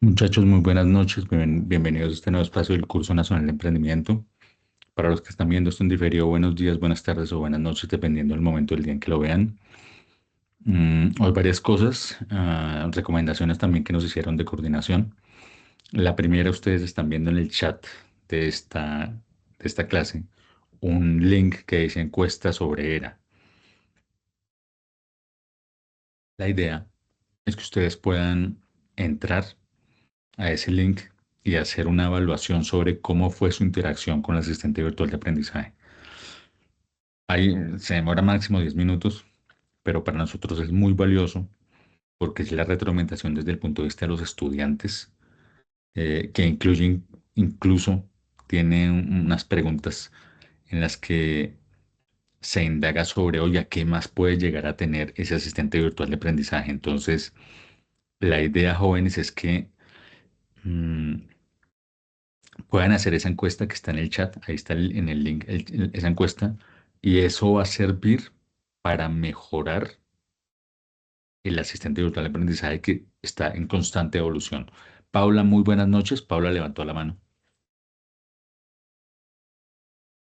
Muchachos, muy buenas noches. Bienvenidos a este nuevo espacio del Curso Nacional de Emprendimiento. Para los que están viendo esto en diferido, buenos días, buenas tardes o buenas noches, dependiendo del momento del día en que lo vean. Hoy varias cosas, recomendaciones también que nos hicieron de coordinación. La primera, ustedes están viendo en el chat de esta clase un link que dice encuesta sobre ERA. La idea es que ustedes puedan entrar a ese link y hacer una evaluación sobre cómo fue su interacción con el asistente virtual de aprendizaje. Ahí se demora máximo 10 minutos, pero para nosotros es muy valioso porque es la retroalimentación desde el punto de vista de los estudiantes, que incluyen, incluso tiene unas preguntas en las que se indaga sobre, oye, ¿qué más puede llegar a tener ese asistente virtual de aprendizaje? Entonces, la idea, jóvenes, es que mm, puedan hacer esa encuesta que está en el chat, ahí está en el link, esa encuesta, y eso va a servir para mejorar el asistente virtual de aprendizaje que está en constante evolución. Paula, muy buenas noches. Paula levantó la mano.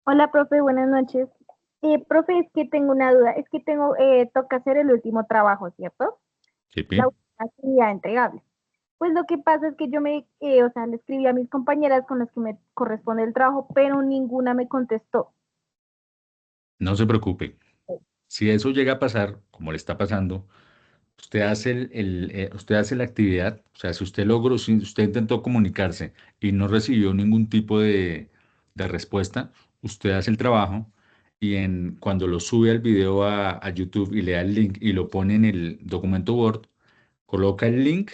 Hola, profe, buenas noches. Profe, es que tengo una duda. Es que toca hacer el último trabajo, ¿cierto? Sí, La Pi. última actividad entregable. Pues lo que pasa es que o sea, le escribí a mis compañeras con las que me corresponde el trabajo, pero ninguna me contestó. No se preocupe. Si eso llega a pasar, como le está pasando, usted hace usted hace la actividad, o sea, si usted logró, si usted intentó comunicarse y no recibió ningún tipo de respuesta, usted hace el trabajo y cuando lo sube al video a YouTube y le da el link y lo pone en el documento Word, coloca el link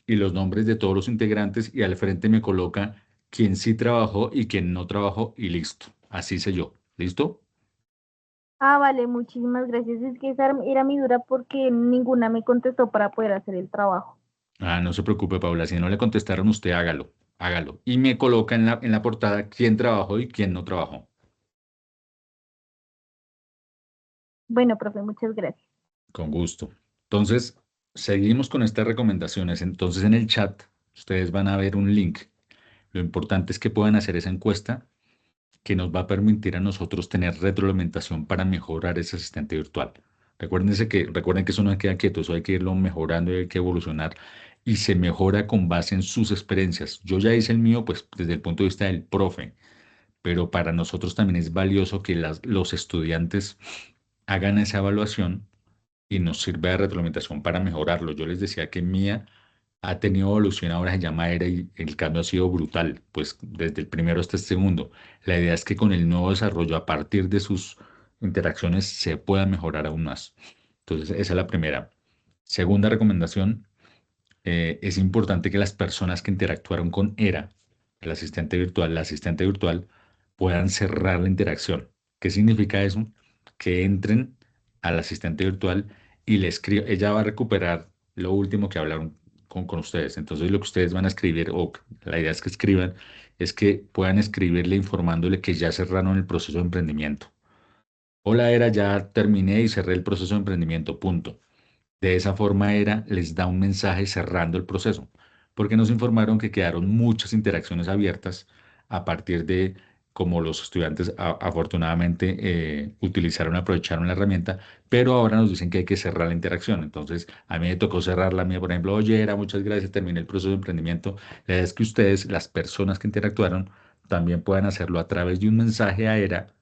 y los nombres de todos los integrantes y al frente me coloca quién sí trabajó y quién no trabajó y listo. Así sé yo. ¿Listo? Ah, vale, muchísimas gracias. Es que esa era mi duda porque ninguna me contestó para poder hacer el trabajo. Ah, no se preocupe, Paula. Si no le contestaron, usted hágalo. Hágalo. Y me coloca en la portada quién trabajó y quién no trabajó. Bueno, profe, muchas gracias. Con gusto. Entonces, seguimos con estas recomendaciones. Entonces, en el chat, ustedes van a ver un link. Lo importante es que puedan hacer esa encuesta que nos va a permitir a nosotros tener retroalimentación para mejorar ese asistente virtual. Recuerden que eso no queda quieto, eso hay que irlo mejorando y hay que evolucionar y se mejora con base en sus experiencias. Yo ya hice el mío, pues desde el punto de vista del profe, pero para nosotros también es valioso que los estudiantes hagan esa evaluación y nos sirve de retroalimentación para mejorarlo. Yo les decía que Mía ha tenido evolución, ahora se llama ERA y el cambio ha sido brutal, pues desde el primero hasta el segundo. La idea es que con el nuevo desarrollo, a partir de sus interacciones, se pueda mejorar aún más. Entonces, esa es la primera. Segunda recomendación, es importante que las personas que interactuaron con ERA, el asistente virtual, la asistente virtual, puedan cerrar la interacción. ¿Qué significa eso? Que entren al asistente virtual y le escriban, ella va a recuperar lo último que hablaron con ustedes. Entonces, lo que ustedes van a escribir, o la idea es que escriban, es que puedan escribirle informándole que ya cerraron el proceso de emprendimiento. Hola, ERA, ya terminé y cerré el proceso de emprendimiento, punto. De esa forma era, les da un mensaje cerrando el proceso, porque nos informaron que quedaron muchas interacciones abiertas a partir de cómo los estudiantes afortunadamente aprovecharon la herramienta, pero ahora nos dicen que hay que cerrar la interacción. Entonces, a mí me tocó cerrar la mía, por ejemplo, oye, era, muchas gracias, terminé el proceso de emprendimiento. La idea es que ustedes, las personas que interactuaron, también puedan hacerlo a través de un mensaje a ERA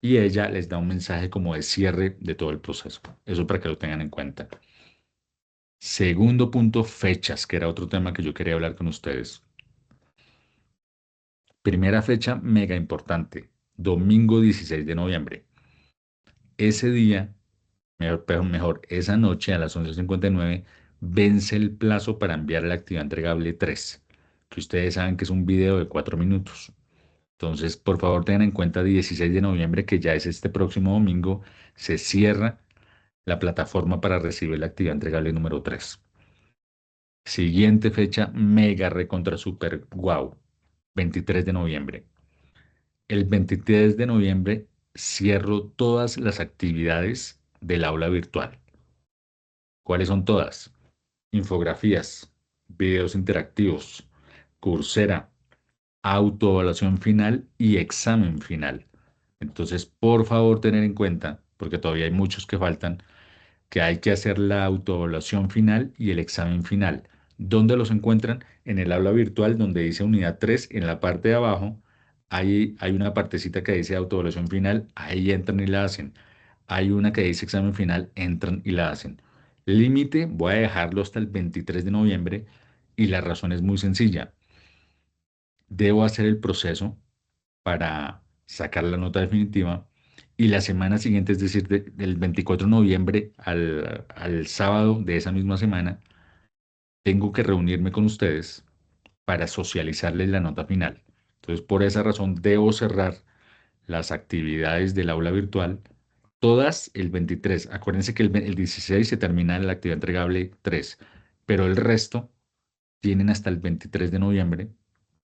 y ella les da un mensaje como de cierre de todo el proceso. Eso para que lo tengan en cuenta. Segundo punto, fechas, que era otro tema que yo quería hablar con ustedes. Primera fecha mega importante, domingo 16 de noviembre. Ese día, mejor, esa noche a las 11:59, vence el plazo para enviar la actividad entregable 3, que ustedes saben que es un video de 4 minutos. Entonces, por favor, tengan en cuenta 16 de noviembre, que ya es este próximo domingo, se cierra la plataforma para recibir la actividad entregable número 3. Siguiente fecha, mega recontra super wow, 23 de noviembre. El 23 de noviembre cierro todas las actividades del aula virtual. ¿Cuáles son todas? Infografías, videos interactivos, Coursera, autoevaluación final y examen final. Entonces, por favor, tener en cuenta, porque todavía hay muchos que faltan, que hay que hacer la autoevaluación final y el examen final. ¿Dónde los encuentran? En el aula virtual donde dice unidad 3 en la parte de abajo, ahí hay una partecita que dice autoevaluación final, ahí entran y la hacen. Hay una que dice examen final, entran y la hacen. Límite, voy a dejarlo hasta el 23 de noviembre y la razón es muy sencilla. Debo hacer el proceso para sacar la nota definitiva y la semana siguiente, es decir, del 24 de noviembre al sábado de esa misma semana, tengo que reunirme con ustedes para socializarles la nota final. Entonces, por esa razón, debo cerrar las actividades del aula virtual, todas el 23. Acuérdense que el 16 se termina la actividad entregable 3, pero el resto tienen hasta el 23 de noviembre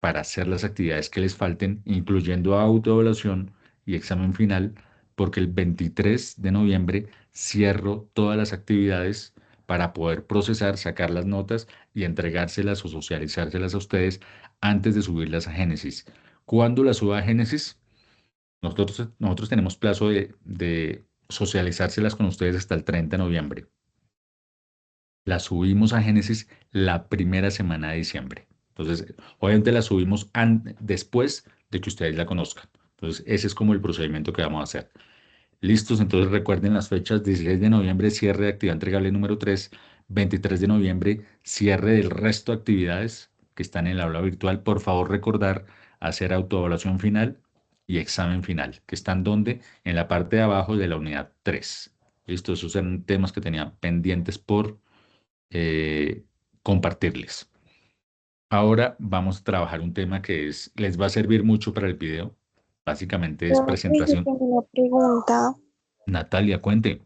para hacer las actividades que les falten, incluyendo autoevaluación y examen final, porque el 23 de noviembre cierro todas las actividades para poder procesar, sacar las notas y entregárselas o socializárselas a ustedes antes de subirlas a Génesis. ¿Cuándo las suba a Génesis? Nosotros tenemos plazo de socializárselas con ustedes hasta el 30 de noviembre. La subimos a Génesis la primera semana de diciembre. Entonces, obviamente la subimos después de que ustedes la conozcan. Entonces, ese es como el procedimiento que vamos a hacer. Listos, entonces recuerden las fechas: 16 de noviembre, cierre de actividad entregable número 3, 23 de noviembre, cierre del resto de actividades que están en el aula virtual. Por favor, recordar hacer autoevaluación final y examen final, que están donde, en la parte de abajo de la unidad 3. Listo, esos eran temas que tenía pendientes por eh, compartirles. Ahora vamos a trabajar un tema que les va a servir mucho para el video. Básicamente es Profe, yo presentación. tengo una pregunta. Natalia, cuente.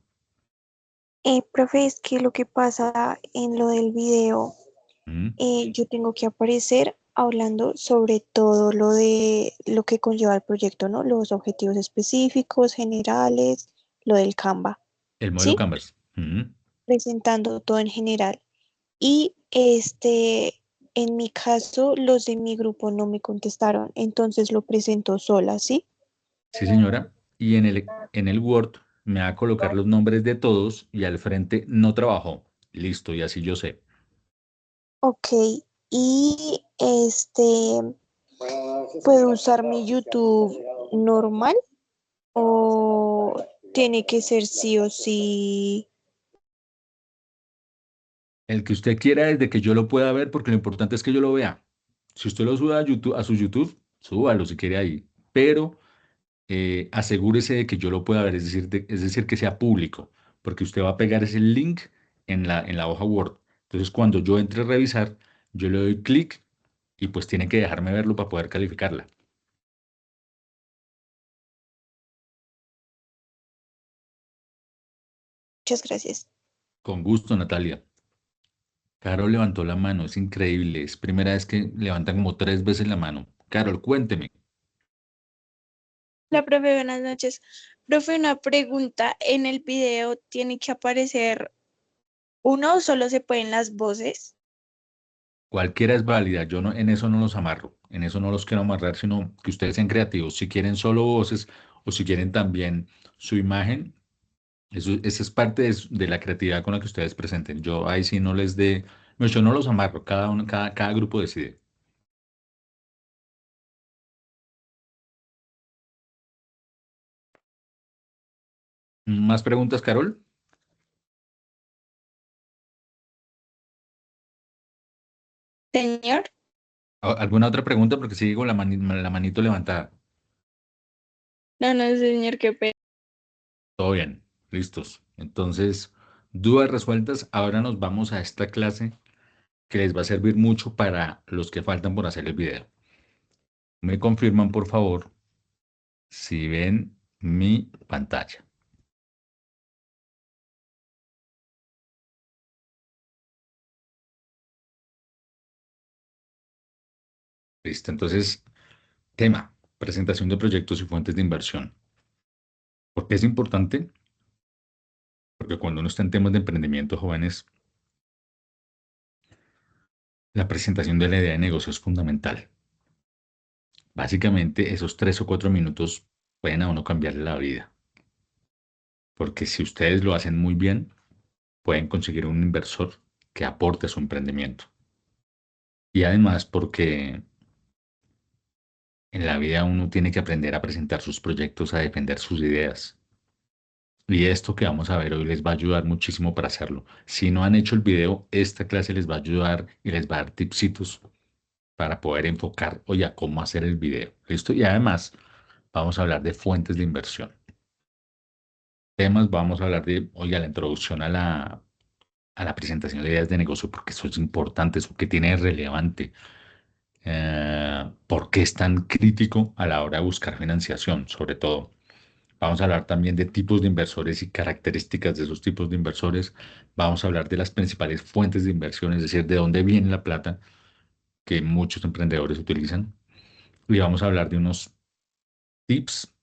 Profe, es que lo que pasa en lo del video, Mm, yo tengo que aparecer hablando sobre todo lo de lo que conlleva el proyecto, ¿no? Los objetivos específicos, generales, lo del Canva, El modelo ¿sí? Canvas. Presentando todo en general. Y en mi caso, los de mi grupo no me contestaron, entonces lo presento sola, ¿sí? Sí, señora. Y en el Word me va a colocar los nombres de todos y al frente no trabajó. Listo, y así yo sé. Ok, y ¿puedo usar mi YouTube normal o tiene que ser sí o sí? El que usted quiera desde que yo lo pueda ver, porque lo importante es que yo lo vea. Si usted lo sube a YouTube, a su YouTube, súbalo si quiere ahí. Pero asegúrese de que yo lo pueda ver, es decir, que sea público, porque usted va a pegar ese link en la hoja Word. Entonces, cuando yo entre a revisar, yo le doy clic y pues tiene que dejarme verlo para poder calificarla. Muchas gracias. Con gusto, Natalia. Carol levantó la mano, es increíble, es primera vez que levantan como 3 veces la mano. Carol, cuénteme. La profe, buenas noches. Profe, una pregunta. ¿En el video tiene que aparecer uno o solo se pueden las voces? Cualquiera es válida, yo no, en eso no los amarro, en eso no los quiero amarrar, sino que ustedes sean creativos. Si quieren solo voces o si quieren también su imagen, esa es parte de la creatividad con la que ustedes presenten. Yo ahí sí no les dé, no, yo no los amarro, cada grupo decide. ¿Más preguntas, Carol? Señor. ¿Alguna otra pregunta? Porque sigo la manito levantada. No, no, señor, qué pena. Todo bien, listos. Entonces, dudas resueltas. Ahora nos vamos a esta clase que les va a servir mucho para los que faltan por hacer el video. Me confirman, por favor, si ven mi pantalla. Listo. Entonces, tema, presentación de proyectos y fuentes de inversión. ¿Por qué es importante? Porque cuando uno está en temas de emprendimiento, jóvenes, La presentación de la idea de negocio es fundamental. Básicamente, esos 3 o 4 minutos pueden a uno cambiarle la vida, porque si ustedes lo hacen muy bien, pueden conseguir un inversor que aporte a su emprendimiento. Y además porque en la vida uno tiene que aprender a presentar sus proyectos, a defender sus ideas. Y esto que vamos a ver hoy les va a ayudar muchísimo para hacerlo. Si no han hecho el video, esta clase les va a ayudar y les va a dar tipsitos para poder enfocar, oye, a cómo hacer el video. ¿Listo? Y además vamos a hablar de fuentes de inversión. Temas, vamos a hablar de, oye, la introducción a la presentación de ideas de negocio, porque eso es importante, eso que tiene de relevante. ¿Por qué es tan crítico a la hora de buscar financiación, sobre todo? Vamos a hablar también de tipos de inversores y características de esos tipos de inversores. Vamos a hablar de las principales fuentes de inversión, es decir, de dónde viene la plata que muchos emprendedores utilizan. Y vamos a hablar de unos tips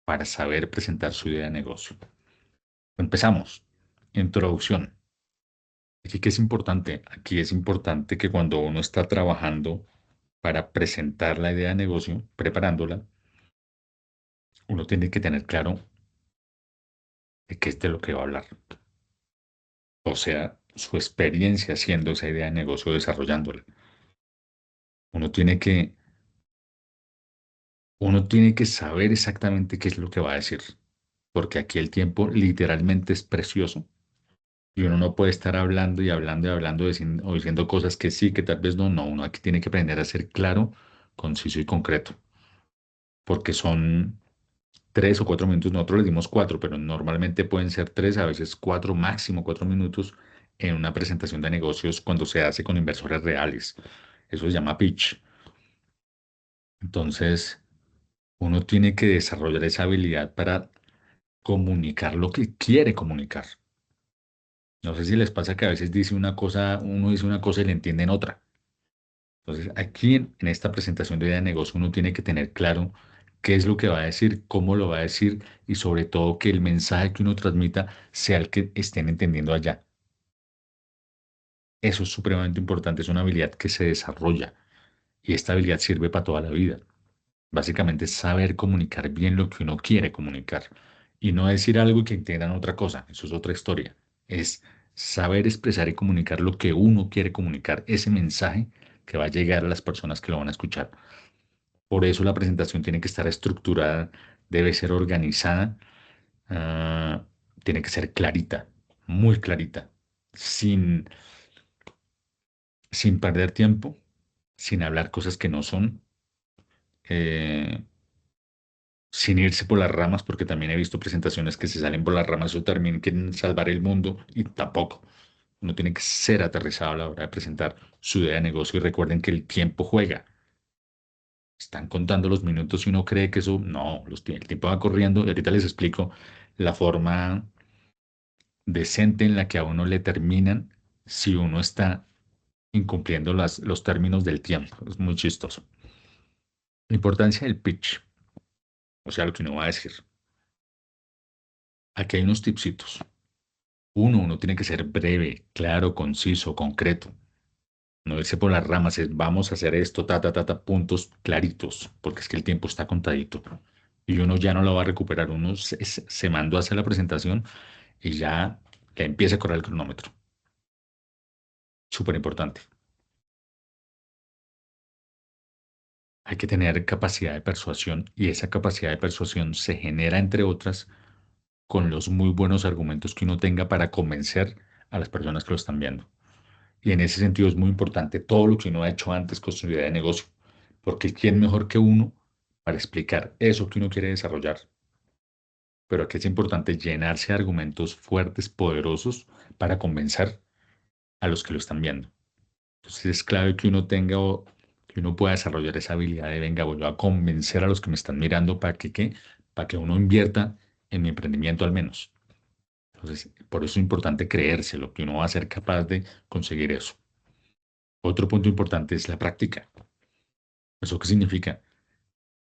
para saber presentar su idea de negocio. Empezamos. Introducción. Aquí, ¿qué es importante? Aquí es importante que cuando uno está trabajando para presentar la idea de negocio, preparándola, uno tiene que tener claro de qué es de lo que va a hablar. O sea, su experiencia haciendo esa idea de negocio, desarrollándola. Uno tiene que, uno tiene que saber exactamente qué es lo que va a decir, porque aquí el tiempo literalmente es precioso y uno no puede estar hablando y hablando y hablando o diciendo cosas que sí, que tal vez no, no, uno aquí tiene que aprender a ser claro, conciso y concreto, porque son 3 o 4 minutos, nosotros les dimos 4, pero normalmente pueden ser 3, a veces 4, máximo 4 minutos en una presentación de negocios cuando se hace con inversores reales. Eso se llama pitch. Entonces, uno tiene que desarrollar esa habilidad para comunicar lo que quiere comunicar. No sé si les pasa que a veces dice una cosa, uno dice una cosa y le entienden otra. Entonces, aquí en esta presentación de idea de negocio, uno tiene que tener claro qué es lo que va a decir, cómo lo va a decir y sobre todo que el mensaje que uno transmita sea el que estén entendiendo allá. Eso es supremamente importante, es una habilidad que se desarrolla y esta habilidad sirve para toda la vida. Básicamente es saber comunicar bien lo que uno quiere comunicar y no decir algo y que entiendan otra cosa. Eso es otra historia. Es saber expresar y comunicar lo que uno quiere comunicar, ese mensaje que va a llegar a las personas que lo van a escuchar. Por eso la presentación tiene que estar estructurada, debe ser organizada, ah, tiene que ser clarita, muy clarita, sin, sin perder tiempo, sin hablar cosas que no son. eh, Sin irse por las ramas, porque también he visto presentaciones que se salen por las ramas o también quieren salvar el mundo y tampoco. Uno tiene que ser aterrizado a la hora de presentar su idea de negocio y recuerden que el tiempo juega. Están contando los minutos y uno cree que eso, no, el tiempo va corriendo y ahorita les explico la forma decente en la que a uno le terminan si uno está incumpliendo los términos del tiempo. Es muy chistoso. La importancia del pitch, o sea, lo que uno va a decir. Aquí hay unos tipsitos. Uno tiene que ser breve, claro, conciso, concreto. No irse por las ramas, es vamos a hacer esto, puntos claritos, porque es que el tiempo está contadito. Y uno ya no lo va a recuperar. Uno se mandó a hacer la presentación y ya empieza a correr el cronómetro. Súper importante. Hay que tener capacidad de persuasión y esa capacidad de persuasión se genera, entre otras, con los muy buenos argumentos que uno tenga para convencer a las personas que lo están viendo. Y en ese sentido es muy importante todo lo que uno ha hecho antes con su idea de negocio, porque ¿quién mejor que uno para explicar eso que uno quiere desarrollar? Pero aquí es importante llenarse de argumentos fuertes, poderosos, para convencer a los que lo están viendo. Entonces es clave que uno tenga o que uno pueda desarrollar esa habilidad de, venga, voy a convencer a los que me están mirando para que, ¿qué? Para que uno invierta en mi emprendimiento al menos. Entonces, por eso es importante creérselo, que uno va a ser capaz de conseguir eso. Otro punto importante es la práctica. ¿Eso qué significa?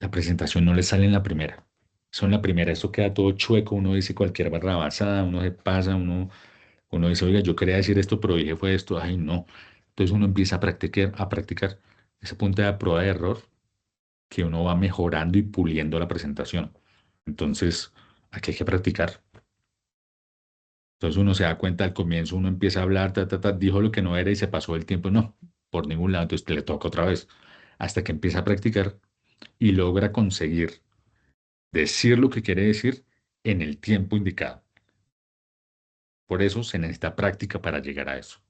La presentación no le sale en la primera. Eso en la primera, eso queda todo chueco, uno dice cualquier barrabasada, uno se pasa, uno dice, oiga, yo quería decir esto, pero dije fue esto, ay no. Entonces uno empieza a practicar ese punto de prueba de error que uno va mejorando y puliendo la presentación. Entonces, aquí hay que practicar. Entonces uno se da cuenta al comienzo, uno empieza a hablar, dijo lo que no era y se pasó el tiempo. No, por ningún lado, entonces le toca otra vez. Hasta que empieza a practicar y logra conseguir decir lo que quiere decir en el tiempo indicado. Por eso se necesita práctica para llegar a eso.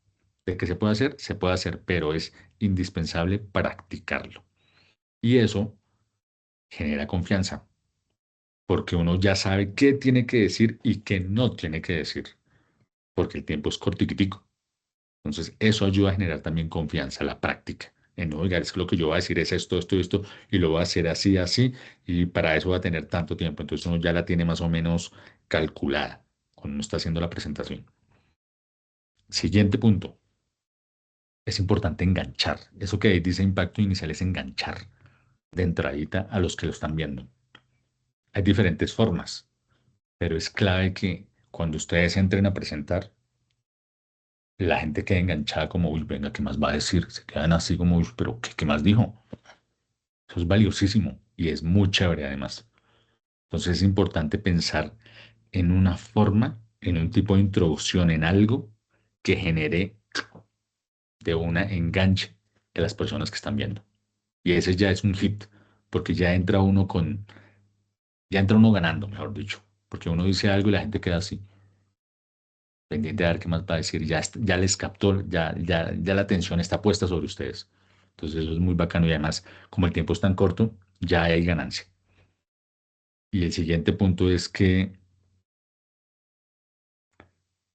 De que se puede hacer, pero es indispensable practicarlo. Y eso genera confianza, porque uno ya sabe qué tiene que decir y qué no tiene que decir, porque el tiempo es cortiquitico. Entonces, eso ayuda a generar también confianza, la práctica. En, oiga, es que lo que yo voy a decir es esto, esto, esto, y lo voy a hacer así, así, y para eso va a tener tanto tiempo. Entonces, uno ya la tiene más o menos calculada cuando uno está haciendo la presentación. Siguiente punto. Es importante enganchar. Eso que dice impacto inicial es enganchar de entradita a los que lo están viendo. Hay diferentes formas, pero es clave que cuando ustedes entren a presentar, la gente quede enganchada como, uy, venga, ¿qué más va a decir? Se quedan así como, uy, pero ¿qué más dijo? Eso es valiosísimo y es muy chévere además. Entonces es importante pensar en una forma, en un tipo de introducción, en algo que genere de una enganche de las personas que están viendo. Y ese ya es un hit, porque ya entra uno ganando, mejor dicho, porque uno dice algo y la gente queda así, pendiente de ver qué más va a decir, ya les captó, ya la atención está puesta sobre ustedes. Entonces eso es muy bacano y además, como el tiempo es tan corto, ya hay ganancia. Y el siguiente punto es que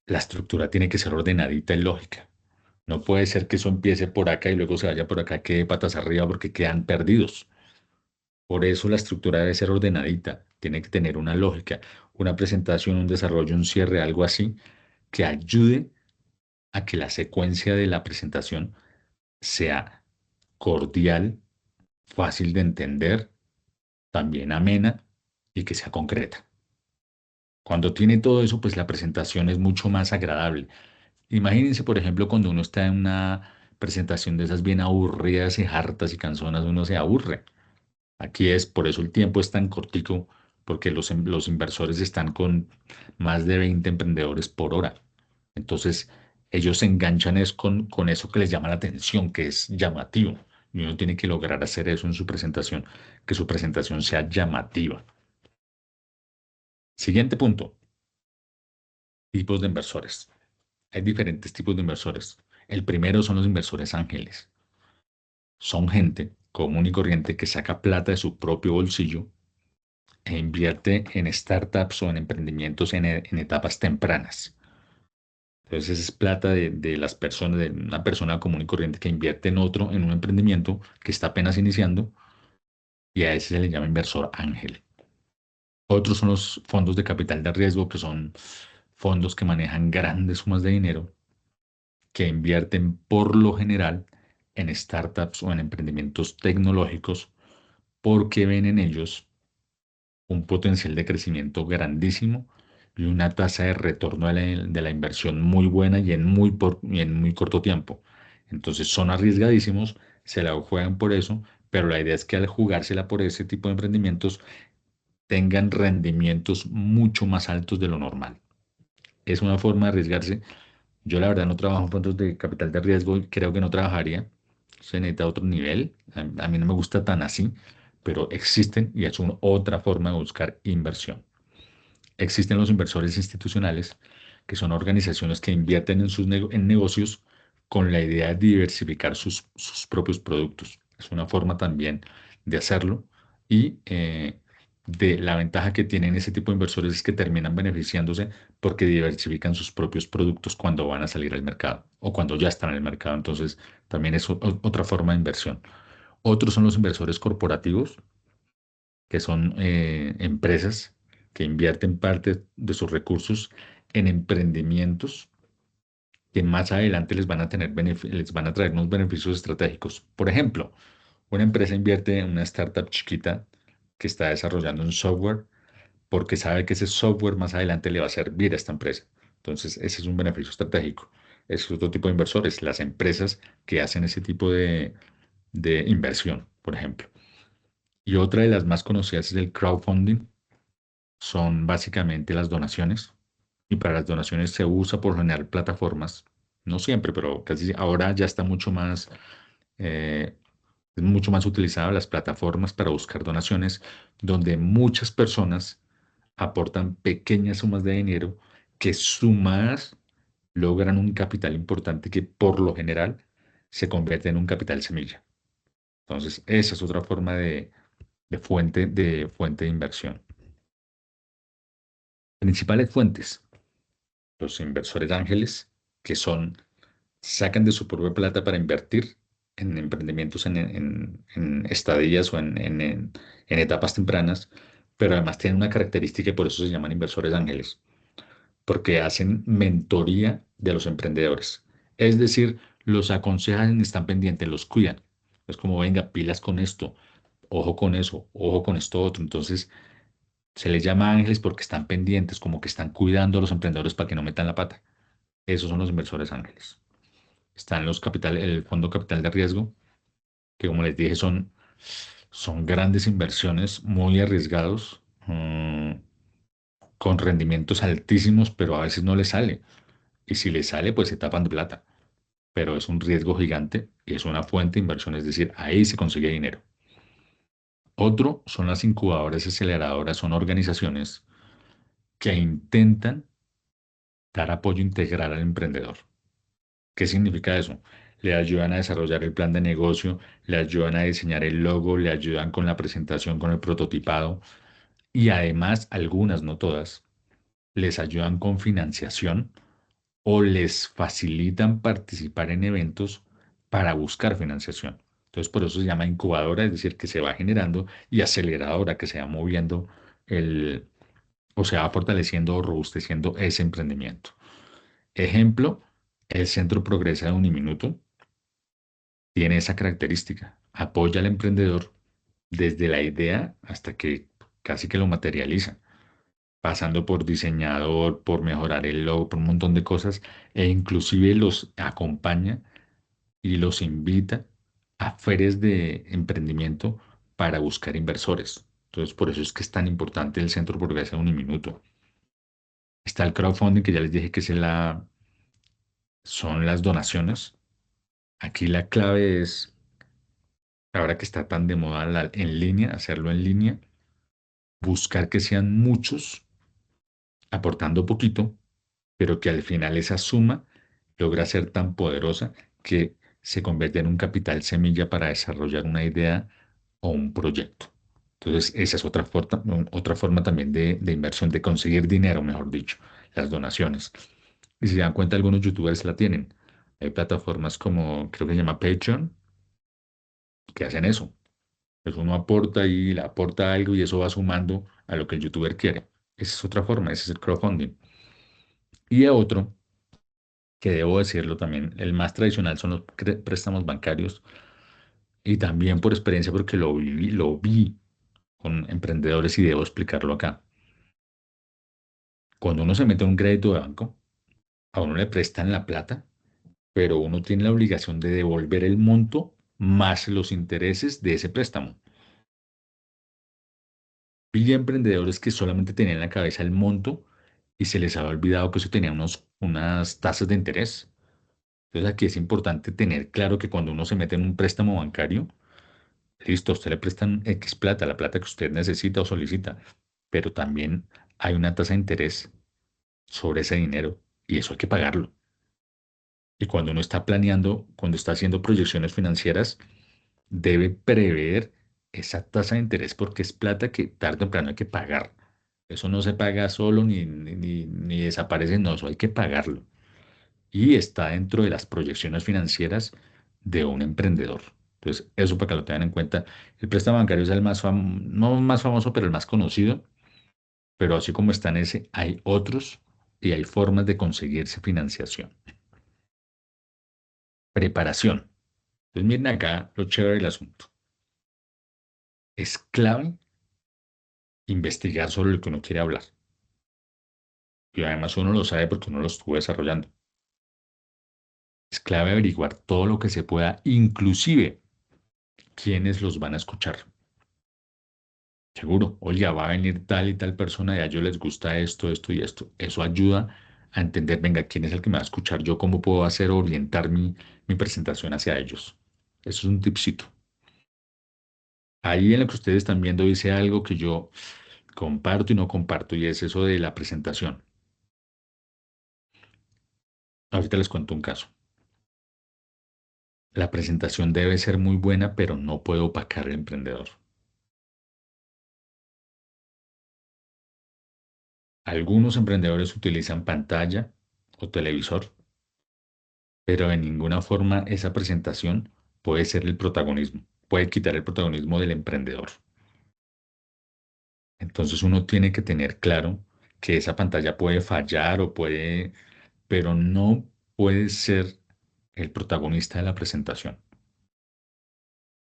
la estructura tiene que ser ordenadita y lógica. No puede ser que eso empiece por acá y luego se vaya por acá, quede patas arriba porque quedan perdidos. Por eso la estructura debe ser ordenadita, tiene que tener una lógica, una presentación, un desarrollo, un cierre, algo así, que ayude a que la secuencia de la presentación sea cordial, fácil de entender, también amena y que sea concreta. Cuando tiene todo eso, pues la presentación es mucho más agradable. Imagínense, por ejemplo, cuando uno está en una presentación de esas bien aburridas y hartas y canzonas, uno se aburre. Aquí es, por eso el tiempo es tan cortico, porque los inversores están con más de 20 emprendedores por hora. Entonces, ellos se enganchan es con eso que les llama la atención, que es llamativo. Y uno tiene que lograr hacer eso en su presentación, que su presentación sea llamativa. Siguiente punto, tipos de inversores. Hay diferentes tipos de inversores. El primero son los inversores ángeles. Son gente común y corriente que saca plata de su propio bolsillo e invierte en startups o en emprendimientos en etapas tempranas. Entonces es plata de las personas, de una persona común y corriente que invierte en otro, en un emprendimiento que está apenas iniciando y a ese se le llama inversor ángel. Otros son los fondos de capital de riesgo, que son fondos que manejan grandes sumas de dinero, que invierten por lo general en startups o en emprendimientos tecnológicos porque ven en ellos un potencial de crecimiento grandísimo y una tasa de retorno de la inversión muy buena y y en muy corto tiempo. Entonces son arriesgadísimos, se la juegan por eso, pero la idea es que al jugársela por ese tipo de emprendimientos tengan rendimientos mucho más altos de lo normal. Es una forma de arriesgarse. Yo la verdad no trabajo en fondos de capital de riesgo y creo que no trabajaría. Se necesita otro nivel. A mí no me gusta tan así, pero existen y es otra forma de buscar inversión. Existen los inversores institucionales, que son organizaciones que invierten en negocios con la idea de diversificar sus propios productos. Es una forma también de hacerlo y de la ventaja que tienen ese tipo de inversores es que terminan beneficiándose porque diversifican sus propios productos cuando van a salir al mercado o cuando ya están en el mercado. Entonces, también es otra forma de inversión. Otros son los inversores corporativos, que son empresas que invierten parte de sus recursos en emprendimientos que más adelante les van a traer unos beneficios estratégicos. Por ejemplo, una empresa invierte en una startup chiquita que está desarrollando un software porque sabe que ese software más adelante le va a servir a esta empresa. Entonces, ese es un beneficio estratégico. es otro tipo de inversores, las empresas que hacen ese tipo de inversión, por ejemplo. Y otra de las más conocidas es el crowdfunding, son básicamente las donaciones. Y para las donaciones se usa por lo general plataformas, no siempre, pero casi ahora ya está eh, es mucho más utilizada las plataformas para buscar donaciones, donde muchas personas aportan pequeñas sumas de dinero que sumadas logran un capital importante que por lo general se convierte en un capital semilla. Entonces, esa es otra forma de fuente de inversión. Principales fuentes, los inversores ángeles, que sacan de su propia plata para invertir en emprendimientos en estadías o en etapas tempranas, pero además tienen una característica y por eso se llaman inversores ángeles, porque hacen mentoría de los emprendedores. Es decir, los aconsejan, están pendientes, los cuidan. Es como, venga, pilas con esto, ojo con eso, ojo con esto otro. Entonces, se les llama ángeles porque están pendientes, como que están cuidando a los emprendedores para que no metan la pata. Esos son los inversores ángeles. Están el fondo capital de riesgo, que como les dije son grandes inversiones muy arriesgados, con rendimientos altísimos, pero a veces no les sale. Y si les sale, pues se tapan de plata. Pero es un riesgo gigante y es una fuente de inversión, es decir, ahí se consigue dinero. Otro son las incubadoras y aceleradoras, son organizaciones que intentan dar apoyo integral al emprendedor. ¿Qué significa eso? Le ayudan a desarrollar el plan de negocio, le ayudan a diseñar el logo, le ayudan con la presentación, con el prototipado y además algunas, no todas, les ayudan con financiación o les facilitan participar en eventos para buscar financiación. Entonces, por eso se llama incubadora, es decir, que se va generando, y aceleradora, que se va moviendo el, o se va fortaleciendo o robusteciendo ese emprendimiento. Ejemplo, el Centro Progresa de Uniminuto tiene esa característica. Apoya al emprendedor desde la idea hasta que casi que lo materializa, pasando por diseñador, por mejorar el logo, por un montón de cosas, e inclusive los acompaña y los invita a ferias de emprendimiento para buscar inversores. Entonces, por eso es que es tan importante el Centro Progresa de Uniminuto. Está el crowdfunding, que ya les dije que son las donaciones. Aquí la clave es, ahora que está tan de moda en línea, hacerlo en línea, buscar que sean muchos aportando poquito, pero que al final esa suma logra ser tan poderosa que se convierte en un capital semilla para desarrollar una idea o un proyecto. Entonces, esa es otra forma también de inversión, de conseguir dinero, mejor dicho, las donaciones. Y si se dan cuenta, algunos youtubers la tienen. Hay plataformas como, creo que se llama Patreon, que hacen eso. Pues uno aporta y le aporta algo y eso va sumando a lo que el youtuber quiere. Esa es otra forma, ese es el crowdfunding. Y otro, que debo decirlo también, el más tradicional son los préstamos bancarios y también por experiencia porque lo vi con emprendedores y debo explicarlo acá. Cuando uno se mete en un crédito de banco, a uno le prestan la plata, pero uno tiene la obligación de devolver el monto más los intereses de ese préstamo. Vi emprendedores que solamente tenían en la cabeza el monto y se les había olvidado que eso tenía unas tasas de interés. Entonces aquí es importante tener claro que cuando uno se mete en un préstamo bancario, listo, a usted le prestan X plata, la plata que usted necesita o solicita, pero también hay una tasa de interés sobre ese dinero y eso hay que pagarlo. Y cuando uno está planeando, cuando está haciendo proyecciones financieras, debe prever esa tasa de interés porque es plata que tarde o temprano hay que pagar. Eso no se paga solo ni desaparece, no, eso hay que pagarlo. Y está dentro de las proyecciones financieras de un emprendedor. Entonces, eso para que lo tengan en cuenta. El préstamo bancario es el no más famoso, pero el más conocido. Pero así como está en ese, hay otros y hay formas de conseguirse financiación. Preparación. Entonces, miren acá lo chévere del asunto. Es clave investigar sobre lo que uno quiere hablar. Y además uno lo sabe porque uno lo estuvo desarrollando. Es clave averiguar todo lo que se pueda, inclusive quiénes los van a escuchar. Seguro, oye, va a venir tal y tal persona y a ellos les gusta esto, esto y esto. Eso ayuda a entender, venga, quién es el que me va a escuchar, yo cómo puedo hacer orientar mi presentación hacia ellos. Eso es un tipcito. Ahí en lo que ustedes están viendo dice algo que yo comparto y no comparto y es eso de la presentación. Ahorita les cuento un caso. La presentación debe ser muy buena, pero no puede opacar al emprendedor. Algunos emprendedores utilizan pantalla o televisor, pero de ninguna forma esa presentación puede ser el protagonismo, puede quitar el protagonismo del emprendedor. Entonces uno tiene que tener claro que esa pantalla puede fallar o puede, pero no puede ser el protagonista de la presentación.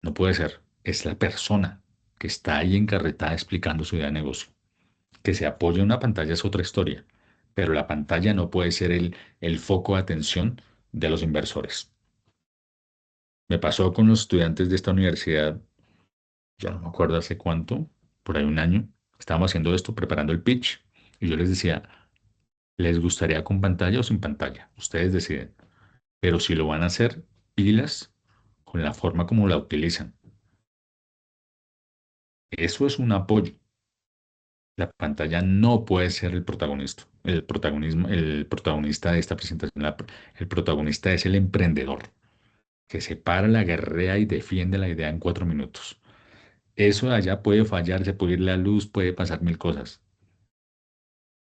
No puede ser. Es la persona que está ahí encarretada explicando su idea de negocio. Que se apoye en una pantalla es otra historia, pero la pantalla no puede ser el foco de atención de los inversores. Me pasó con los estudiantes de esta universidad, ya no me acuerdo hace cuánto, por ahí un año, estábamos haciendo esto, preparando el pitch, y yo les decía, ¿les gustaría con pantalla o sin pantalla? Ustedes deciden, pero si lo van a hacer, pilas con la forma como la utilizan. Eso es un apoyo. La pantalla no puede ser el protagonista. El protagonista de esta presentación, el protagonista es el emprendedor, que se para, la guerrea y defiende la idea en 4 minutos. Eso de allá puede fallar, se puede ir la luz, puede pasar mil cosas.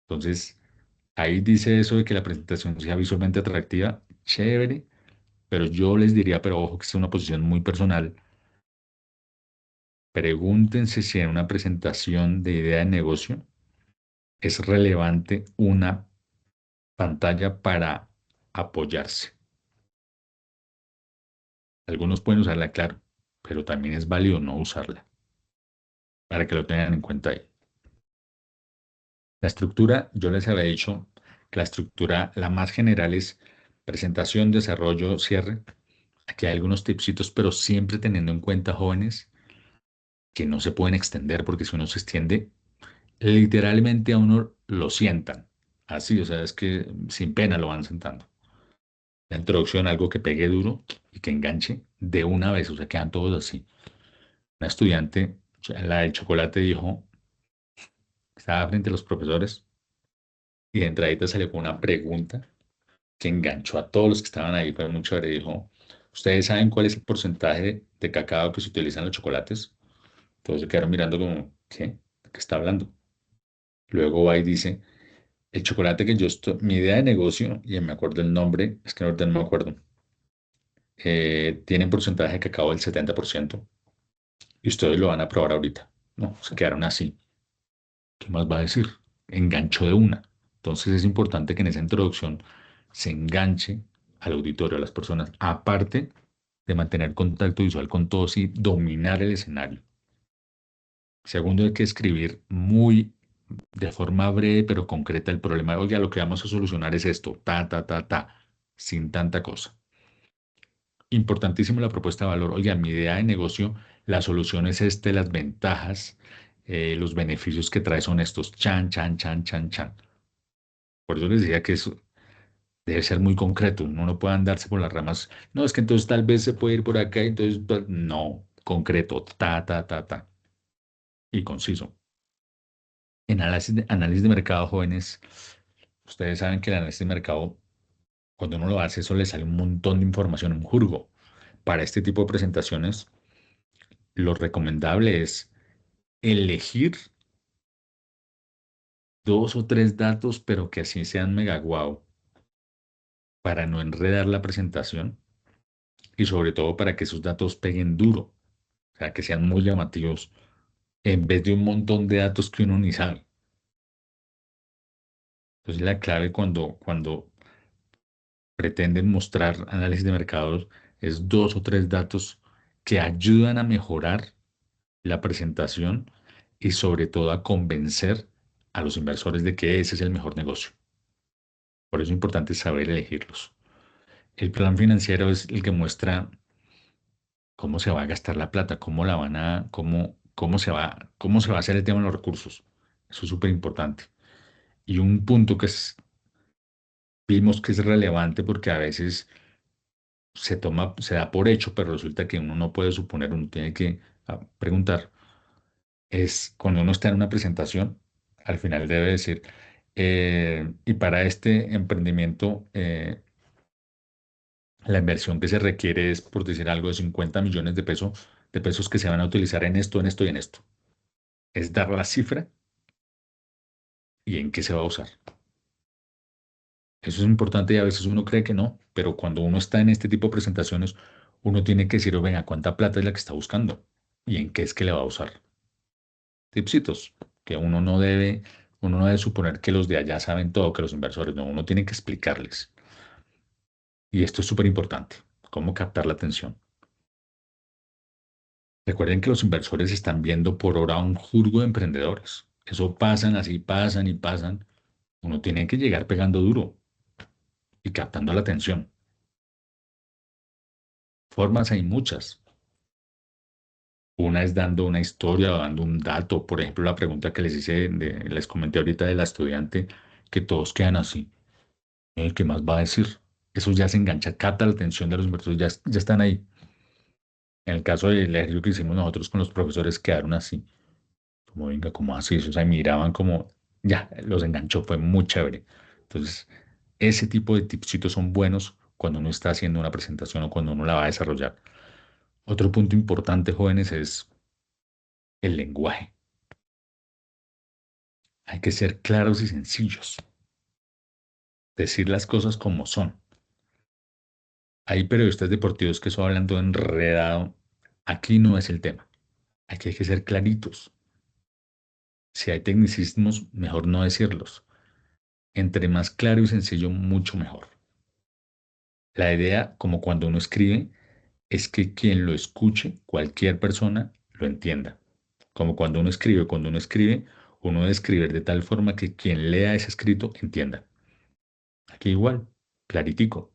Entonces, ahí dice eso de que la presentación sea visualmente atractiva, chévere, pero yo les diría, pero ojo, que es una posición muy personal. Pregúntense si en una presentación de idea de negocio es relevante una pantalla para apoyarse. Algunos pueden usarla, claro, pero también es válido no usarla, para que lo tengan en cuenta ahí. La estructura, yo les había dicho que la estructura, la más general es presentación, desarrollo, cierre. Aquí hay algunos tipsitos, pero siempre teniendo en cuenta, jóvenes, que no se pueden extender, porque si uno se extiende, literalmente a uno lo sientan. Así, o sea, es que sin pena lo van sentando. La introducción, algo que pegue duro y que enganche de una vez, o sea, quedan todos así. Una estudiante, la del chocolate, dijo, estaba frente a los profesores y de entradita salió con una pregunta que enganchó a todos los que estaban ahí, fue muy chévere. Dijo, ¿ustedes saben cuál es el porcentaje de cacao que se utiliza en los chocolates? Todos se quedaron mirando como, ¿qué? ¿De qué está hablando? Luego va y dice, el chocolate que yo estoy, mi idea de negocio, y me acuerdo el nombre, es que ahorita no me acuerdo, tiene un porcentaje de cacao del 70% y ustedes lo van a probar ahorita. No, se quedaron así. ¿Qué más va a decir? Enganchó de una. Entonces es importante que en esa introducción se enganche al auditorio, a las personas, aparte de mantener contacto visual con todos y dominar el escenario. Segundo, hay que escribir muy de forma breve pero concreta el problema. Oiga, lo que vamos a solucionar es esto, sin tanta cosa. Importantísimo la propuesta de valor. Oiga, mi idea de negocio, la solución es este, las ventajas, los beneficios que trae son estos, chan, chan, chan, chan, chan. Por eso les decía que eso debe ser muy concreto, uno no puede andarse por las ramas. No, es que entonces tal vez se puede ir por acá, entonces, no, concreto, y conciso. En análisis de mercado, jóvenes, ustedes saben que el análisis de mercado, cuando uno lo hace, eso le sale un montón de información, un jurgo. Para este tipo de presentaciones, lo recomendable es elegir 2 o 3 datos, pero que así sean mega guau, para no enredar la presentación y sobre todo para que esos datos peguen duro, o sea, que sean muy llamativos en vez de un montón de datos que uno ni sabe. Entonces, la clave cuando pretenden mostrar análisis de mercados es 2 o 3 datos que ayudan a mejorar la presentación y sobre todo a convencer a los inversores de que ese es el mejor negocio. Por eso es importante saber elegirlos. El plan financiero es el que muestra cómo se va a gastar la plata, cómo la van a, cómo se va a hacer el tema de los recursos. Eso es súper importante. Y un punto vimos que es relevante porque a veces se da por hecho, pero resulta que uno no puede suponer, uno tiene que preguntar, es cuando uno está en una presentación, al final debe decir, y para este emprendimiento, la inversión que se requiere es, por decir algo, de 50 millones de pesos que se van a utilizar en esto y en esto. Es dar la cifra y en qué se va a usar. Eso es importante y a veces uno cree que no, pero cuando uno está en este tipo de presentaciones, uno tiene que decir, "Oh, venga, ¿cuánta plata es la que está buscando? ¿Y en qué es que le va a usar?" Tipsitos, que uno no debe suponer que los de allá saben todo, que los inversores no, uno tiene que explicarles. Y esto es súper importante, cómo captar la atención. Recuerden que los inversores están viendo por hora un jurgo de emprendedores. Eso pasan, así pasan y pasan. Uno tiene que llegar pegando duro y captando la atención. Formas hay muchas. Una es dando una historia o dando un dato. Por ejemplo, la pregunta que les hice, les comenté ahorita de la estudiante, que todos quedan así. El que más va a decir. Eso ya se engancha, capta la atención de los inversores, ya están ahí. En el caso del ejercicio que hicimos nosotros con los profesores, quedaron así. Como, venga, como así? O sea, miraban como, ya, los enganchó, fue muy chévere. Entonces, ese tipo de tipsitos son buenos cuando uno está haciendo una presentación o cuando uno la va a desarrollar. Otro punto importante, jóvenes, es el lenguaje. Hay que ser claros y sencillos. Decir las cosas como son. Hay periodistas deportivos que eso hablando enredado. Aquí no es el tema. Aquí hay que ser claritos. Si hay tecnicismos, mejor no decirlos. Entre más claro y sencillo, mucho mejor. La idea, como cuando uno escribe, es que quien lo escuche, cualquier persona, lo entienda. Como cuando uno escribe, uno debe escribir de tal forma que quien lea ese escrito entienda. Aquí igual, claritico.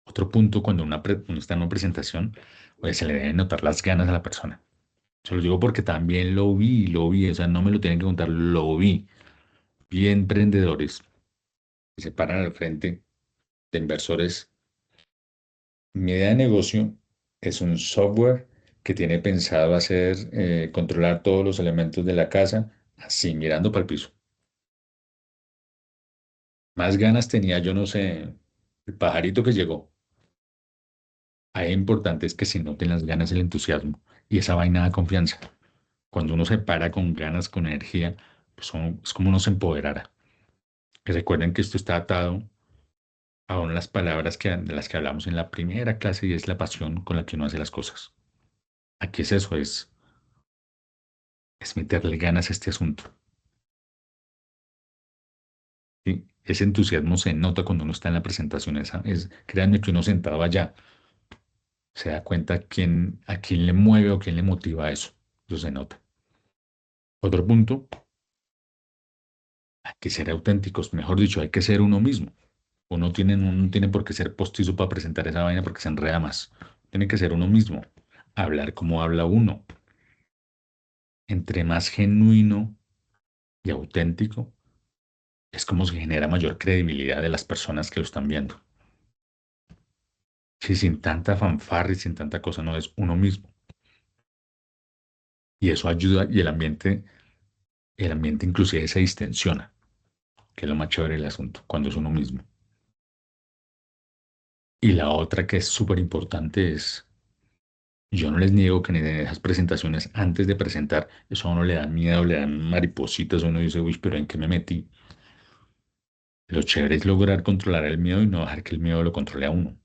Otro punto, cuando uno está en una presentación, pues se le deben notar las ganas a la persona. Se lo digo porque también lo vi, o sea, no me lo tienen que contar, lo vi. Vi emprendedores que se paran al frente de inversores. Mi idea de negocio es un software que tiene pensado hacer, controlar todos los elementos de la casa, así, mirando para el piso. Más ganas tenía, yo no sé, el pajarito que llegó. Ahí importante es que se noten las ganas, el entusiasmo y esa vaina de confianza. Cuando uno se para con ganas, con energía, pues es como uno se empoderara. Que recuerden que esto está atado a una de las palabras de las que hablamos en la primera clase y es la pasión con la que uno hace las cosas. Aquí es eso, es meterle ganas a este asunto. ¿Sí? Ese entusiasmo se nota cuando uno está en la presentación. Créanme que uno sentado allá se da cuenta a quién le mueve o quién le motiva eso. Eso se nota. Otro punto, hay que ser auténticos. Mejor dicho, hay que ser uno mismo. Uno no tiene por qué ser postizo para presentar esa vaina porque se enreda más. Tiene que ser uno mismo. Hablar como habla uno. Entre más genuino y auténtico, es como se genera mayor credibilidad de las personas que lo están viendo. Si sin tanta fanfarra y sin tanta cosa no es uno mismo. Y eso ayuda y el ambiente inclusive se distensiona, que es lo más chévere del asunto, cuando es uno mismo. Y la otra que es súper importante es, yo no les niego que en esas presentaciones, antes de presentar, eso a uno le da miedo, le dan maripositas, uno dice, uy, pero ¿en qué me metí? Lo chévere es lograr controlar el miedo y no dejar que el miedo lo controle a uno.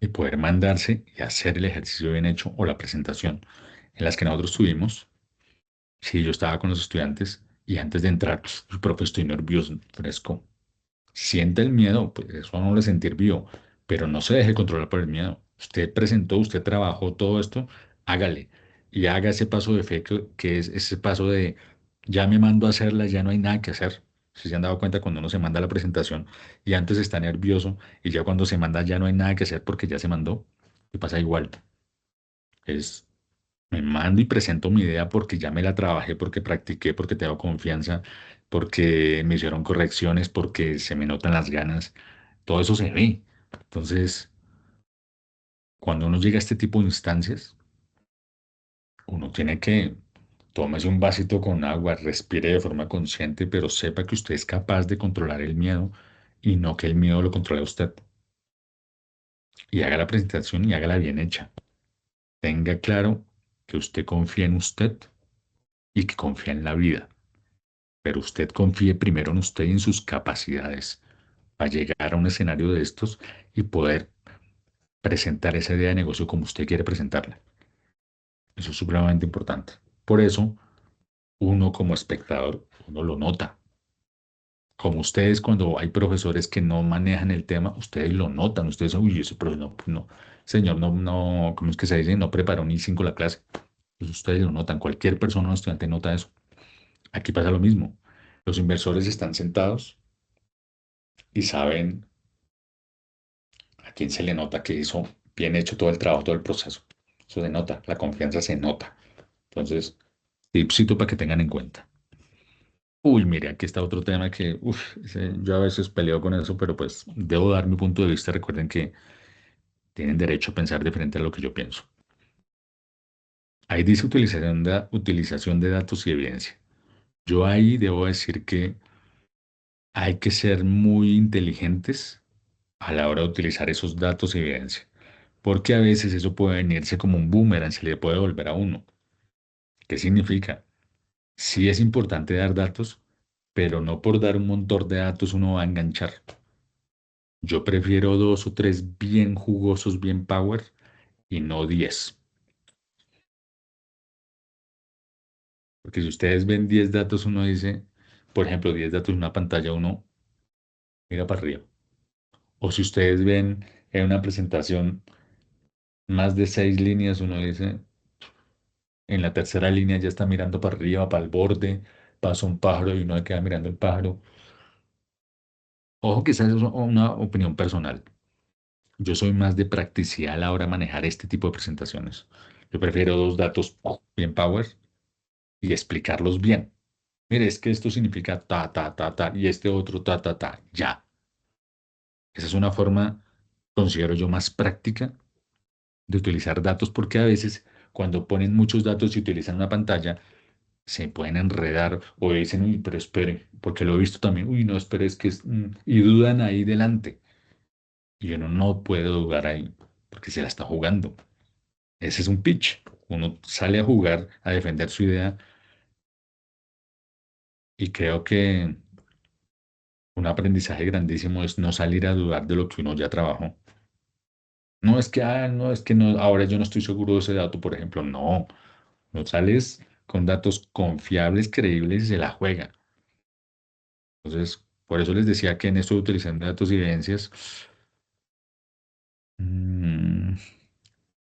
Y poder mandarse y hacer el ejercicio bien hecho o la presentación en las que nosotros tuvimos. Sí, yo estaba con los estudiantes y antes de entrar, profe, estoy nervioso, fresco. Sienta el miedo, pues eso a uno le sentir vivo, pero no se deje controlar por el miedo. Usted presentó, usted trabajó todo esto, hágale y haga ese paso de fe que es ese paso de ya me mando a hacerla, ya no hay nada que hacer. Si se han dado cuenta cuando uno se manda la presentación y antes está nervioso y ya cuando se manda ya no hay nada que hacer porque ya se mandó, y pasa igual. Es, me mando y presento mi idea porque ya me la trabajé, porque practiqué, porque tengo confianza, porque me hicieron correcciones, porque se me notan las ganas. Todo eso se ve. Entonces, cuando uno llega a este tipo de instancias, uno tiene que tómese un vasito con agua, respire de forma consciente, pero sepa que usted es capaz de controlar el miedo y no que el miedo lo controle a usted. Y haga la presentación y hágala bien hecha. Tenga claro que usted confía en usted y que confía en la vida, pero usted confíe primero en usted y en sus capacidades para llegar a un escenario de estos y poder presentar esa idea de negocio como usted quiere presentarla. Eso es supremamente importante. Por eso, uno como espectador, uno lo nota. Como ustedes, cuando hay profesores que no manejan el tema, ustedes lo notan. Ustedes dicen, uy, ese profesor no, pues no, señor, no, no, ¿cómo es que se dice? No preparó ni cinco la clase. Pues ustedes lo notan. Cualquier persona o estudiante nota eso. Aquí pasa lo mismo. Los inversores están sentados y saben a quién se le nota que hizo bien hecho todo el trabajo, todo el proceso. Eso se nota, la confianza se nota. Entonces, tipsito para que tengan en cuenta. Uy, mire, aquí está otro tema que yo a veces peleo con eso, pero pues debo dar mi punto de vista. Recuerden que tienen derecho a pensar diferente a lo que yo pienso. Ahí dice utilización de datos y evidencia. Yo ahí debo decir que hay que ser muy inteligentes a la hora de utilizar esos datos y evidencia, porque a veces eso puede venirse como un boomerang, se le puede volver a uno. ¿Qué significa? Sí es importante dar datos, pero no por dar un montón de datos uno va a enganchar. Yo prefiero dos o tres bien jugosos, bien power, y no 10. Porque si ustedes ven 10 datos, uno dice, por ejemplo, 10 datos en una pantalla, uno mira para arriba. O si ustedes ven en una presentación más de 6 líneas, uno dice, en la tercera línea ya está mirando para arriba, para el borde, pasa un pájaro y uno queda mirando el pájaro. Ojo que esa es una opinión personal. Yo soy más de practicidad a la hora de manejar este tipo de presentaciones. Yo prefiero dos datos bien power y explicarlos bien. Mire, es que esto significa ta, ta, ta, ta, y este otro ta, ta, ta, ya. Esa es una forma, considero yo, más práctica de utilizar datos, porque a veces cuando ponen muchos datos y utilizan una pantalla, se pueden enredar o dicen, uy, pero espere, porque lo he visto también, uy, no, espere, es que y dudan ahí delante. Y uno no puede dudar ahí, porque se la está jugando. Ese es un pitch. Uno sale a jugar, a defender su idea, y creo que un aprendizaje grandísimo es no salir a dudar de lo que uno ya trabajó. No es que, no, es que no, ahora yo no estoy seguro de ese dato, por ejemplo. No, no sales con datos confiables, creíbles y se la juega. Entonces, por eso les decía que en esto de utilizando datos y evidencias, mm,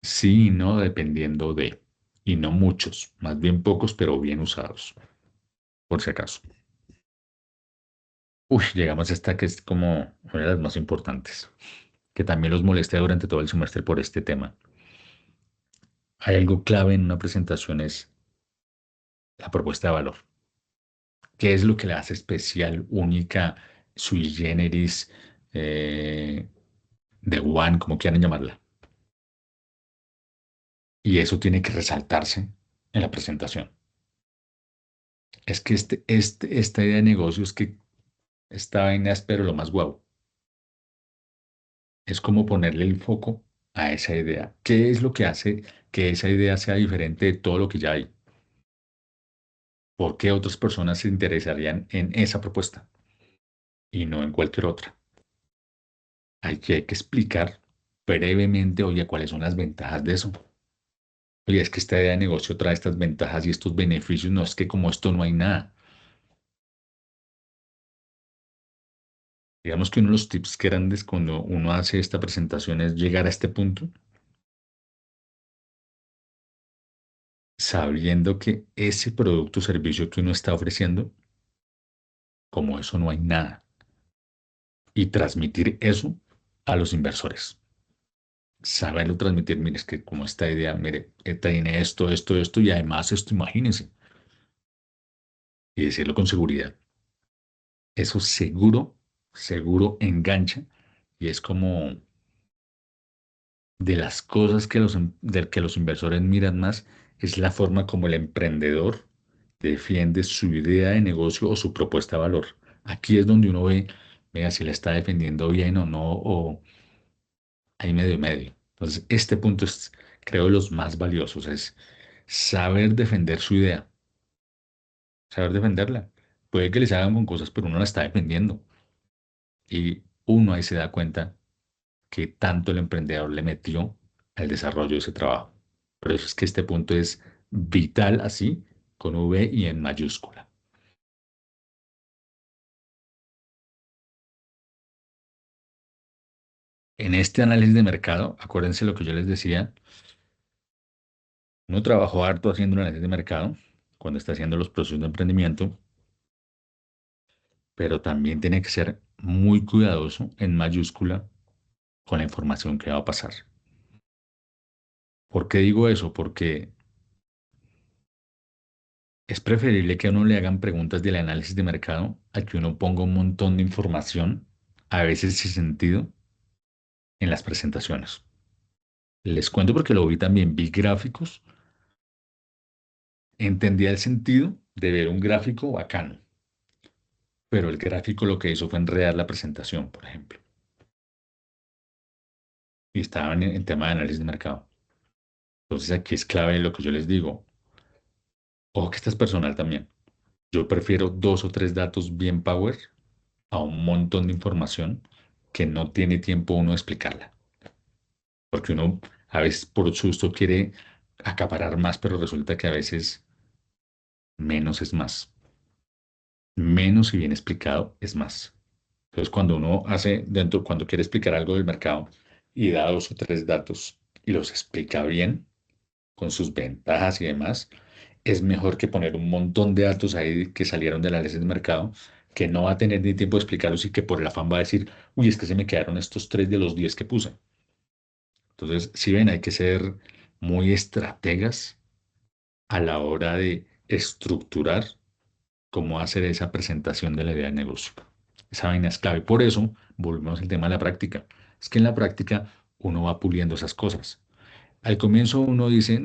sí, no, dependiendo de, y no muchos, más bien pocos, pero bien usados, por si acaso. Uy, llegamos a esta que es como una de las más importantes, que también los molesté durante todo el semestre por este tema. Hay algo clave en una presentación, es la propuesta de valor. ¿Qué es lo que la hace especial, única, sui generis, eh, de one, como quieran llamarla? Y eso tiene que resaltarse en la presentación. Es que esta idea de negocio es que esta vaina es pero lo más guau. Es como ponerle el foco a esa idea. ¿Qué es lo que hace que esa idea sea diferente de todo lo que ya hay? ¿Por qué otras personas se interesarían en esa propuesta y no en cualquier otra? Hay que explicar brevemente, oye, cuáles son las ventajas de eso. Oye, es que esta idea de negocio trae estas ventajas y estos beneficios. No es que como esto no hay nada. Digamos que uno de los tips grandes cuando uno hace esta presentación es llegar a este punto sabiendo que ese producto o servicio que uno está ofreciendo Como eso no hay nada. Y transmitir eso a los inversores. Saberlo transmitir, mire, es que como esta idea, mire, tiene esto, esto, esto y además esto, imagínense. Y decirlo con seguridad. Eso seguro, seguro engancha y es como de las cosas que que los inversores miran más, es la forma como el emprendedor defiende su idea de negocio o su propuesta de valor. Aquí es donde uno ve, vea, si la está defendiendo bien o no, o hay medio y medio. Entonces, este punto es, creo, de los más valiosos, es saber defender su idea, saber defenderla. Puede que les hagan con cosas, pero uno la está defendiendo. Y uno ahí se da cuenta que tanto el emprendedor le metió al desarrollo de ese trabajo. Por eso es que este punto es vital así, con V y en mayúscula. En este análisis de mercado, acuérdense lo que yo les decía, uno trabajó harto haciendo un análisis de mercado cuando está haciendo los procesos de emprendimiento, pero también tiene que ser muy cuidadoso en mayúscula con la información que va a pasar. ¿Por qué digo eso? Porque es preferible que a uno le hagan preguntas del análisis de mercado a que uno ponga un montón de información, a veces sin sentido, en las presentaciones. Les cuento porque lo vi también, vi gráficos, entendía el sentido de ver un gráfico bacano, pero el gráfico lo que hizo fue enredar la presentación, por ejemplo. Y estaban en tema de análisis de mercado. Entonces aquí es clave lo que yo les digo. Ojo que esta es personal también. Yo prefiero 2 o 3 datos bien power a un montón de información que no tiene tiempo uno de explicarla. Porque uno a veces por susto quiere acaparar más, pero resulta que a veces menos es más. Menos y bien explicado es más. Entonces, cuando uno hace dentro, cuando quiere explicar algo del mercado y da 2 o 3 datos y los explica bien, con sus ventajas y demás, es mejor que poner un montón de datos ahí que salieron del análisis de mercado, que no va a tener ni tiempo de explicarlos y que por el afán va a decir, uy, es que se me quedaron estos 3 de los 10 que puse. Entonces, si ven, hay que ser muy estrategas a la hora de estructurar cómo hacer esa presentación de la idea de negocio. Esa vaina es clave. Por eso, volvemos al tema de la práctica. Es que en la práctica uno va puliendo esas cosas. Al comienzo uno dice,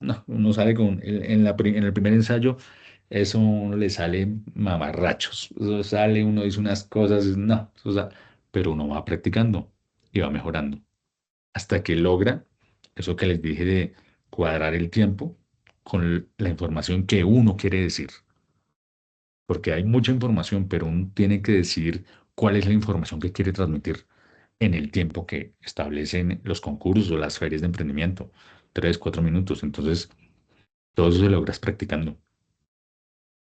no, uno sale con, en el primer ensayo, eso uno le sale mamarrachos. Eso sale, uno dice unas cosas, no, pero uno va practicando y va mejorando hasta que logra eso que les dije de cuadrar el tiempo con la información que uno quiere decir. Porque hay mucha información, pero uno tiene que decidir cuál es la información que quiere transmitir en el tiempo que establecen los concursos o las ferias de emprendimiento, 3, 4 minutos. Entonces, todo eso se logras practicando.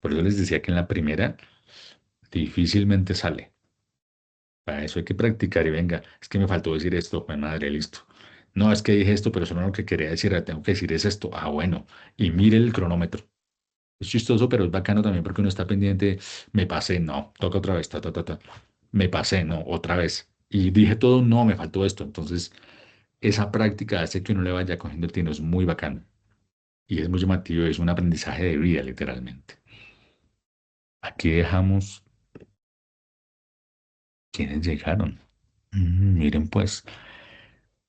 Por eso les decía que en la primera difícilmente sale. Para eso hay que practicar y venga, es que me faltó decir esto, pues madre, listo. No, es que dije esto, pero eso no es lo que quería decir, tengo que decir es esto. Ah, bueno, y mire el cronómetro. Es chistoso, pero es bacano también porque uno está pendiente, me pasé, no, toca otra vez, ta, ta, ta, ta. Me pasé, no, otra vez. Y dije todo, no, me faltó esto. Entonces, esa práctica hace que uno le vaya cogiendo el tino, es muy bacano. Y es muy llamativo, es un aprendizaje de vida, literalmente. Aquí dejamos quienes llegaron. Miren pues,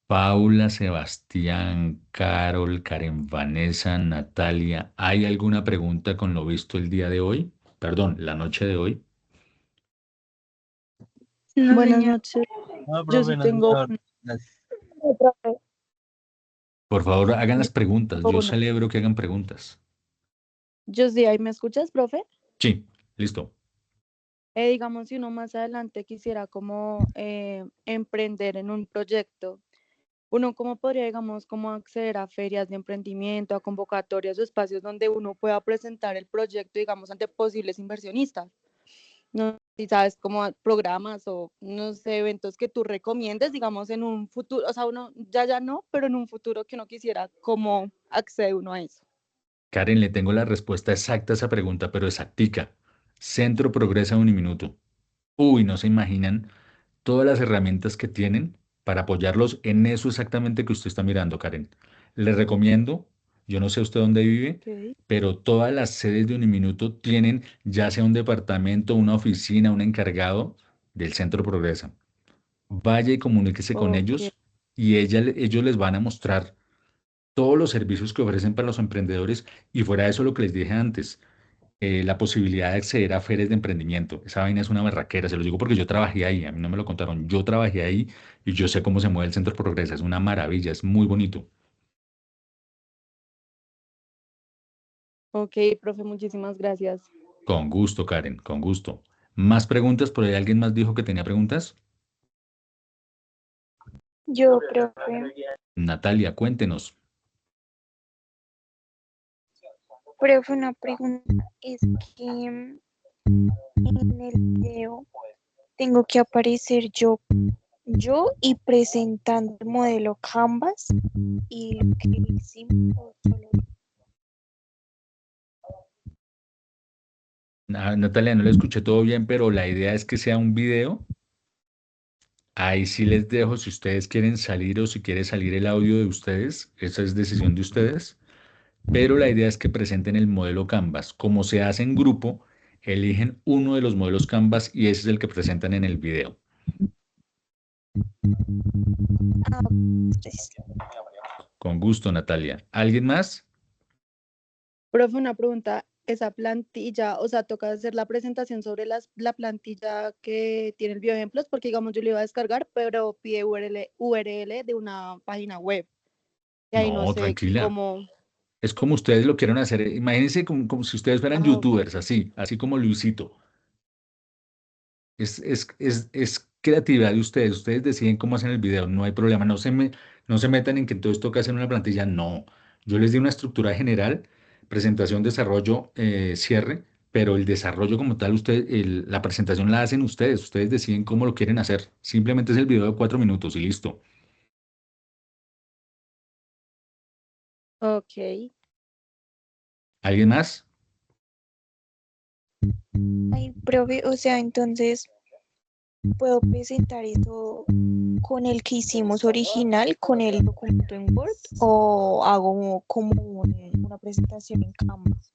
Paula, Sebastián, Carol, Karen, Vanessa, Natalia. ¿Hay alguna pregunta con lo visto el día de hoy? Perdón, la noche de hoy. No, Buenas señor. noches. No, Yo profe, sí no, tengo señor. Gracias. Profe, Por favor, hagan las preguntas. Yo una. celebro que hagan preguntas. Yo sí, ¿ahí me escuchas, profe? Sí, listo. Digamos, si uno más adelante quisiera como emprender en un proyecto, uno cómo podría, digamos, como acceder a ferias de emprendimiento, a convocatorias o espacios donde uno pueda presentar el proyecto, digamos, ante posibles inversionistas. No sé si sabes como programas o no sé, eventos que tú recomiendes, digamos, en un futuro, o sea, uno ya no, pero en un futuro que uno quisiera, ¿cómo accede uno a eso? Karen, le tengo la respuesta exacta a esa pregunta, pero exactica. Centro Progresa Uniminuto. Uy, no se imaginan todas las herramientas que tienen para apoyarlos en eso exactamente que usted está mirando, Karen. Les recomiendo, yo no sé usted dónde vive, Ok. pero todas las sedes de Uniminuto tienen ya sea un departamento, una oficina, un encargado del Centro Progresa. Vaya y comuníquese con Ok. ellos y ellos les van a mostrar todos los servicios que ofrecen para los emprendedores y fuera de eso lo que les dije antes, la posibilidad de acceder a ferias de emprendimiento. Esa vaina es una barraquera, se los digo porque yo trabajé ahí, a mí no me lo contaron, yo trabajé ahí y yo sé cómo se mueve el Centro Progresa, es una maravilla, es muy bonito. Ok, profe, muchísimas gracias. Con gusto, Karen, con gusto. ¿Más preguntas? ¿Por ahí alguien más dijo que tenía preguntas? Yo, profe, Natalia, cuéntenos. profe, una pregunta es que en el video tengo que aparecer yo y presentando el modelo Canvas y lo que hicimos solo. Natalia, no le escuché todo bien, pero la idea es que sea un video. Ahí sí les dejo si ustedes quieren salir o si quiere salir el audio de ustedes, esa es decisión de ustedes. Pero la idea es que presenten el modelo Canvas. Como se hace en grupo, eligen uno de los modelos Canvas y ese es el que presentan en el video. Ah, gracias. Con gusto, Natalia. ¿Alguien más? Profe, una pregunta. Esa plantilla, o sea, toca hacer la presentación sobre la plantilla que tiene el bioejemplos, porque digamos yo le iba a descargar, pero pide URL de una página web. Y ahí no No, sé tranquila. cómo. Es como ustedes lo quieran hacer. Imagínense como si ustedes fueran Ah, ok. youtubers, así como Luisito. Es creatividad de ustedes. Ustedes deciden cómo hacen el video. No hay problema. No se metan en que entonces toca hacer una plantilla. No. Yo les di una estructura general, presentación, desarrollo, cierre, pero el desarrollo como tal, la presentación la hacen ustedes. Ustedes deciden cómo lo quieren hacer. Simplemente es el video de 4 minutos y listo. Ok. ¿Alguien más? Ay, profe, o sea, entonces puedo presentar eso con el que hicimos original, con el documento en Word, o hago como una presentación en Canvas.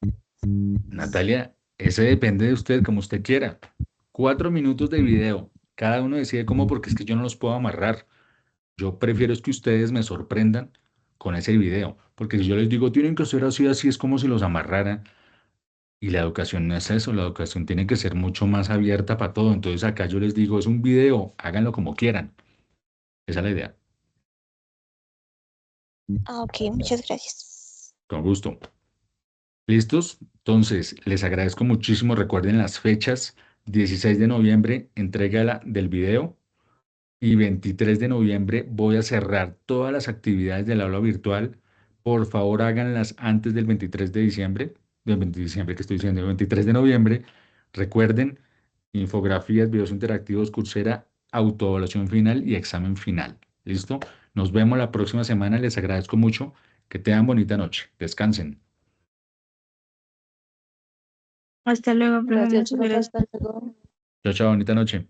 Natalia, ese depende de usted, como usted quiera. 4 minutos de video. Cada uno decide cómo, porque es que yo no los puedo amarrar. Yo prefiero es que ustedes me sorprendan con ese video, porque si yo les digo, tienen que ser así, así es como si los amarraran. Y la educación no es eso, la educación tiene que ser mucho más abierta para todo. Entonces acá yo les digo, es un video, háganlo como quieran. Esa es la idea. Ah, ok, muchas gracias. Con gusto. ¿Listos? Entonces, les agradezco muchísimo. Recuerden las fechas. 16 de noviembre, entrega del video. Y 23 de noviembre voy a cerrar todas las actividades del aula virtual. Por favor, háganlas antes del 23 de diciembre, del 20 de diciembre que estoy diciendo, el 23 de noviembre. Recuerden, infografías, videos interactivos, Coursera, autoevaluación final y examen final. ¿Listo? Nos vemos la próxima semana. Les agradezco mucho. Que tengan bonita noche. Descansen. Hasta luego, profe. Gracias, Muchas profe. gracias. Hasta luego. Chao, chao, bonita noche.